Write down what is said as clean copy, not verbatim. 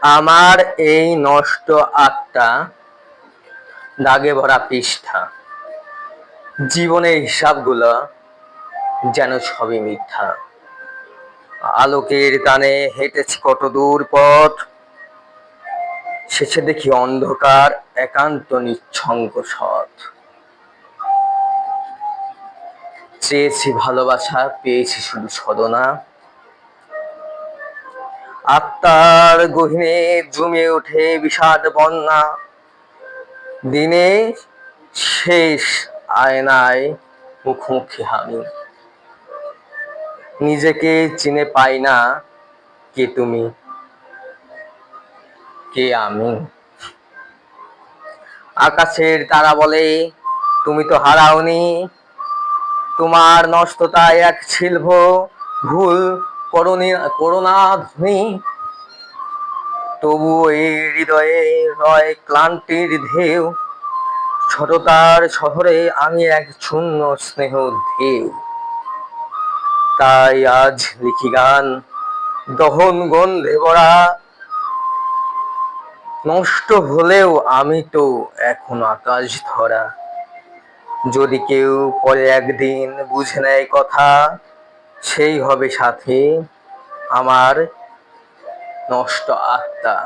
আমার এই নষ্ট আত্মা, দাগে ভরা পৃষ্ঠা, জীবনের হিসাবগুলো যেন সবই মিথ্যা। আলোকের টানে হেঁটেছি কত দূর পথ, শেষে দেখি অন্ধকার, একান্ত নিঃসঙ্গ সৎ। চেয়েছি ভালোবাসা, পেয়েছি শুধু ছলনা। আত্মার গহীনে জমে ওঠে বিষাদ বন্যা। দিনে শেষ আয়নায় মুখোমুখি আমি, নিজেকে চিনে পাই না। কে তুমি, কে আমি? আকাশের তারা বলে তুমি তো হারাওনি, তোমার নষ্টতায় এক ছিলভ ভুল করোনা ধ্বনি। তবুও এই হৃদয়ে রয় ক্লান্তির ঢেউ, ছোটতার শহরে আমি এক শূন্য স্নেহ ঢেউ। তাই আজ লিখি গান দহন গন্ধে ভরা, নষ্ট হলেও আমি তো এখন আকাশ ধরা। যদি কেউ পরে একদিন বুঝে নেয় কথা, সেই হবে সাথী আমার নষ্ট আত্মা।